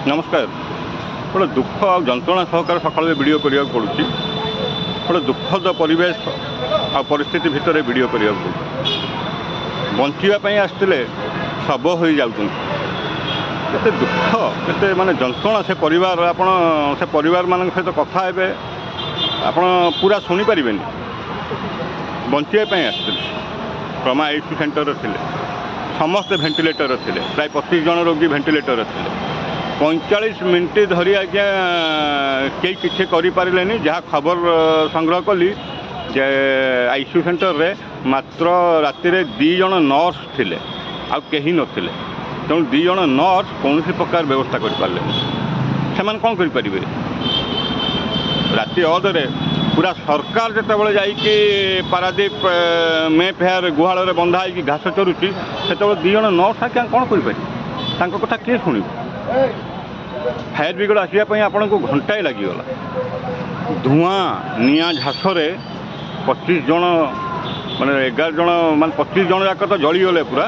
नमस्कार। गोटे दुख आ जंत्रणा सहकार सकाल वीडियो करा पड़ू गोटे दुखद परिवेश आ परिस्थिति भितर वीडियो करा बचापी आसते शब हो जाते दुख के माने जंत्रणा से परिवार आपण से परिवार मान सहित कथा हे आप पूरा शुणी पारे बचापी आसते ट्रमा आईसीयू सेंटर थे समस्ते भेन्टिलेटर थे प्राय 25 जन रोगी भेन्टिलेटर थे 45 मिनिट धरी आज्ञा कई किसी करें जहाँ खबर संग्रह कली जे आईसीयू सेंटर रे मात्र राति 2 जन नर्स थिले आ कहीं नथिले तेणु 2 जन नर्स कौन प्रकार व्यवस्था करें से कौन करें राति अधरे पूरा सरकार जिते जाइए पारादीप मे फेयर गुहाल बंधा हो घास चरुची से 2 जन नर्स आज्ञा कौन करें कथा किए शुण फायर ब्रिगेड आसवाई आपन को घंटाए लगिगला धूआं निआ झासरे 25 जन माने 11 जन मान 25 जन जाक तो जलीगले पूरा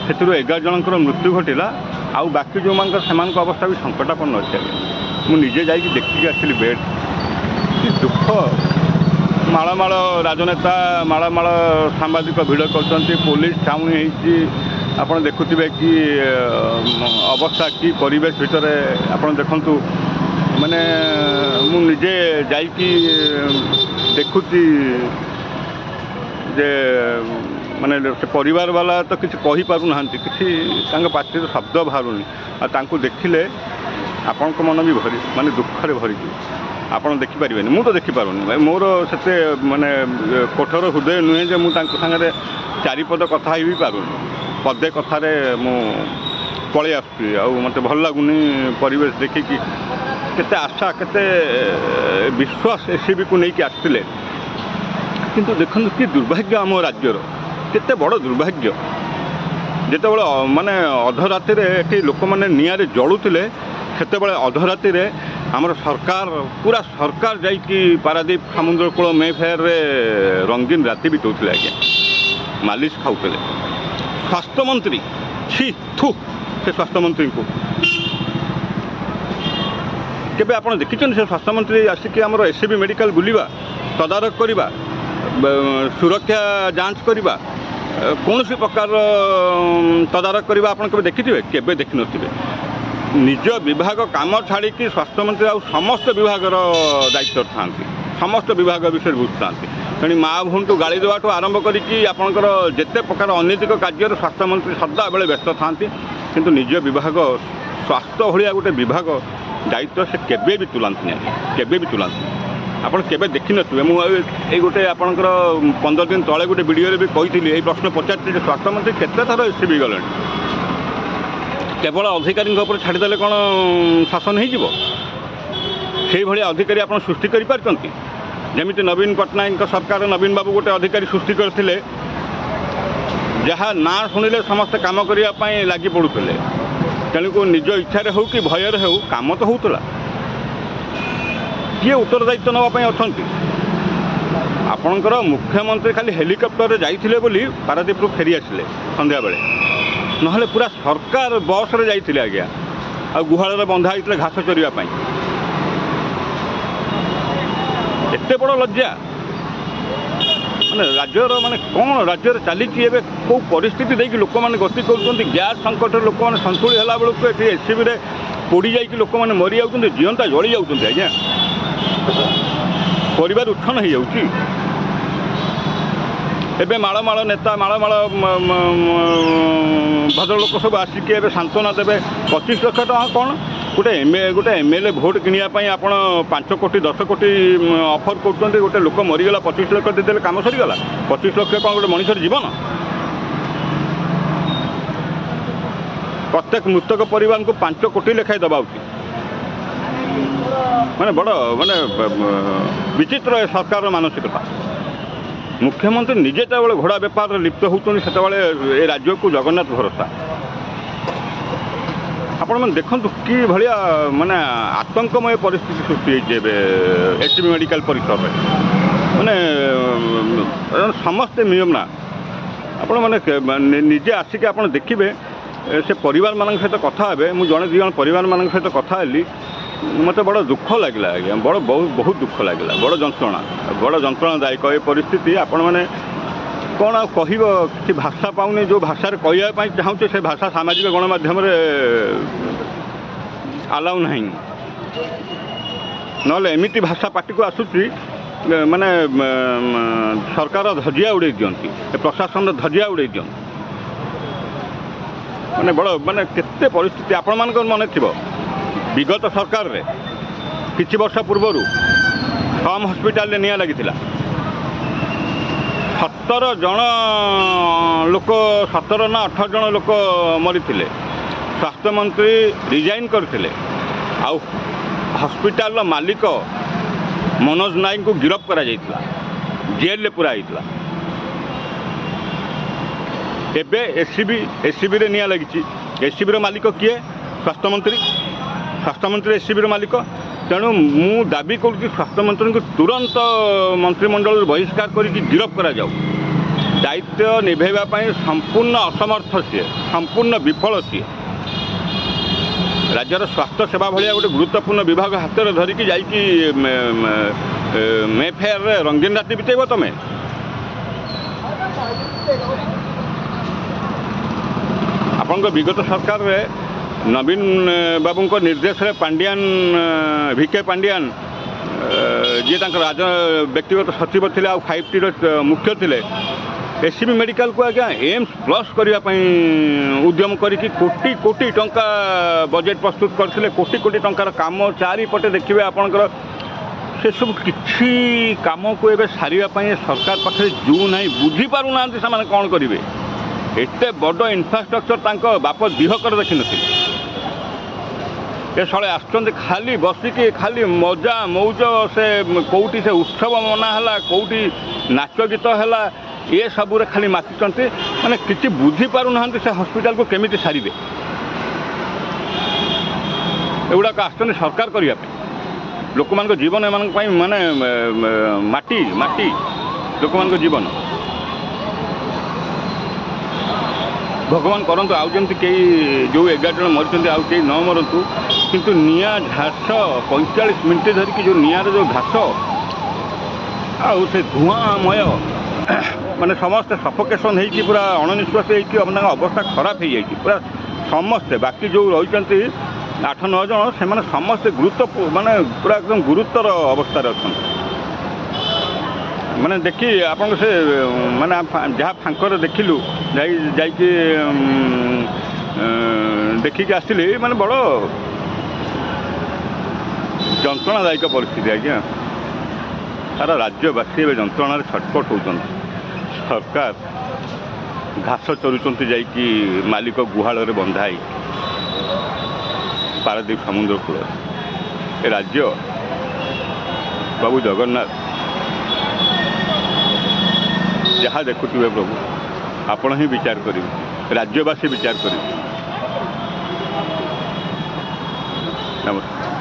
से 11 जनकर मृत्यु घटला आउ बाकी जो मान अवस्था भी संकटापन्न अच्छे मुझे जाकि देखिए आसली बेड दुख मालमाल राजनेता मालमाल सांबादिक भिड़ कर पुलिस छाउणी आप देखुवे कि अवस्था कि परिवेश भितर आप देखु माने मुझे जाइकी देखुची जे माने परिवार वाला तो किसी कही पारु ना कि पार्टी शब्द बाहरुनी आ देखिले आपण को मन भी भरी माने दुखरे भरी आपड़ देखिपारे मुझे तो देखिपारूनी मोर से माने कोठर हृदय नुहे जे मुझे चारिपद कथा ही पारूनी पदे कथारे मु पलि आसुची आ मत भल लगुनि परिवेश देखिकी केते आशा केते विश्वास एसबी को लेकिन आसते किंतु देखो कि दुर्भाग्य आम राज्यर केते बड़ दुर्भाग्य जिते बड़े माने अधराति ये लोक मैंने निआरे जलुले से अधराति आमर सरकार पूरा सरकार जाइकी पारादीप समुद्रकूल मे फेयर रंगीन राति बिताउले आज्ञा मालिश खाऊले स्वास्थ्य मंत्री छी थू से स्वास्थ्य मंत्री को केबे आप देखिए से स्वास्थ्य मंत्री आसिक आमर एससीबी मेडिकल बुलवा तदारख करवा सुरक्षा जांच करवा कौन सी प्रकार तदारख करवा आप देखिए केबे देखि नथिबे निज विभाग काम छाड़ी स्वास्थ्य मंत्री आ समस्त विभाग दायित्व था समस्त विभाग विषय बुझता तेणु माँ भूटू गाड़ी देवाठू आरंभ करी आपंकर जिते प्रकार अनैतिक कार्य स्वास्थ्य मंत्री सदा बेले व्यस्त था किंतु निज विभाग स्वास्थ्य भाया गोटे विभाग दायित्व से केबे भी तुलांती केबे भी तुलांती आपड़ केबे देखि नथिबे मुझे गोटे आपंकर 15 दिन तले गोटे वीडियो भी कही प्रश्न पचारि स्वास्थ्य मंत्री केते थर एससीबी गले केवल अधिकारी छाड़देले कौन शासन हो अधिकारी आप सृष्टि करें जमीती नवीन पट्टनायक सरकार नवीन बाबू गोटे अधिकारी सृष्टि करते जहाँ ना शुणिले समस्ते कम करने लगी पड़ुले तेणुक निज इच्छा हो कि भयर हो कम तो होता किए उत्तरदायित्व नापी अच्छा आपणकर मुख्यमंत्री खाली हेलिकप्टर जाइए बोली पारादीप फेरी आसिले संध्या बेले नहले पूरा सरकार बस रे जाइए आज्ञा आ गुहाल बंधा होते घास चरवाई एत बड़ लज्जा माने राज्यर माने कौन राज्य चली कौ परिस्थिति देखिए लोक मैंने गति कर गैस संकट लोक मैंने संतुली है बेलू ये एससीबी पोड़ी जाइए लोक मैंने मरी जाऊँ जीवंता जली जाऊँ आज्ञा परिवार उत्थन हो जाऊँगी एबे मालमाल नेता मालमाल भद्रलोक सब आसिक सांत्वना देवे 25 लाख टका कौन गोटे एमएलए भोट किनापी आप 5 कोटी 10 कोटी ऑफर कर गोटे लोक मरीगला 25 लाख देदेले काम सरीगला 25 लाख कौन गोटे मनुष्य जीवन प्रत्येक मृतक परिवार को 5 कोटी लेखाएं दबा माने बड़ माने विचित्र सरकार मानसिकता मुख्यमंत्री निजे जो घोड़ा बेपार लिप्त होती से राज्य को जगन्नाथ भरोसा आपण मैंने देखु कि भाया माने आतंकमय परिस्थिति सृष्टि एससीबी मेडिकल परिसर में माने समस्ते नियम ना आपण मैंने निजे आसिक आप देखिए से परिवार मान सहित कथा हे मुझे जड़े दुई जन परिवार मान सहित कथा हेली मत बड़ दुख लगे आज्ञा बड़ बहुत दुख लगे बड़ जंत्रणादायक ये परिस्थिति आपण मैंने कौन कह कि भाषा पाऊनी जो भाषा कहवाई चाहूँ से भाषा सामाजिक गणमाध्यम आलाउ ना ना एमती भाषा पार्टी को आसूसी माने सरकार धजिया उड़े दिखती प्रशासन धजिया उड़े दिखती माने बड़ माने केते परिस्थिति आपण मान मन थी विगत सरकार रे किछि वर्ष पूर्वर सम हस्पिटाल निया लगी 17 जन लोक 17 ना 18 जन लोक मरी स्वास्थ्य मंत्री रिजाइन करते आउ हस्पिटाल मालिक मनोज नायक को गिरफ करा जाइतिला जेल ले पूरा आइतिला एबे एसीबी रे निया लगी एसीबी रो मालिक किए स्वास्थ्य मंत्री एसीबी रो मालिक तेणु मु दाबी करुँगी स्वास्थ्य मंत्री को तुरंत मंत्रिमंडल बहिष्कार करके गिरफ करा जाऊ दायित्व निभेवा संपूर्ण असमर्थ सी संपूर्ण विफल सी राज्यर स्वास्थ्य सेवा भाया गोटे गुरुत्वपूर्ण विभाग हाथ में धरिकी जाइकी मेफेयर रंगीन राति बितेब तुम्हें आपण विगत सरकार रे नवीन बाबू निर्देश पांड्यान भिके पांड्यान जी राज व्यक्तिगत सचिव थे आ 5T मुख्य थे एसीबी मेडिकल को आज्ञा एम्स प्लस करने उद्यम करके कोटी कोटी टंका बजेट प्रस्तुत करते कोटी कोटी टंकार काम चारिपटे देखिए आपणकर से सब किसी काम को एवं सारे सरकार पाखे जू ना बुझी पारना से कौन करेंगे एते बड़ इनफ्रास्ट्रक्चर बाप दिहकर देखी नी ये सड़े आसुँच खाली बसिकी खाली मजा मौज से कौटी से उत्सव मनाला कौटी नाच गीत है ये सबूरे खाली मातिंट माने किसी बुझी पारना से हस्पिटाल को केमिति सारे एगुड़ाक आसुँच सरकार करने लोक मान जीवन एम माने माटी माटी लोक मान जीवन भगवान करंतु आउ जमी कई जो 11 जन मरी आउ कई न मरतु किंतु निया घास 45 मिनट धरिकी जो नियार जो घास आउ से धुआंमय माने समस्ते सफोकेशन होगी पूरा अणनिश्वास होगी अवस्था खराब हो जाए पूरा समस्ते बाकी जो रही 8-9 जन से समस्ते गुरुत्व माने पूरा एकदम गुरुतर अवस्था अच्छा माने देखी आप से माने जहाँ फांकर देखिलु जाइए देखिक आसली माने बड़ जंत्रणादायक परिस्थिति आज्ञा सारा राज्यवासी ए जंत्रणार छटपट होती सरकार घास चरुंच जाइकी मालिक गुहाल बंधाई पारादीप समुद्र कूल ए राज्य बाबू जगन्नाथ जहाँ देखुए प्रभु आपण ही विचार करेंगे राज्यवासी विचार करेंगे नमस्कार।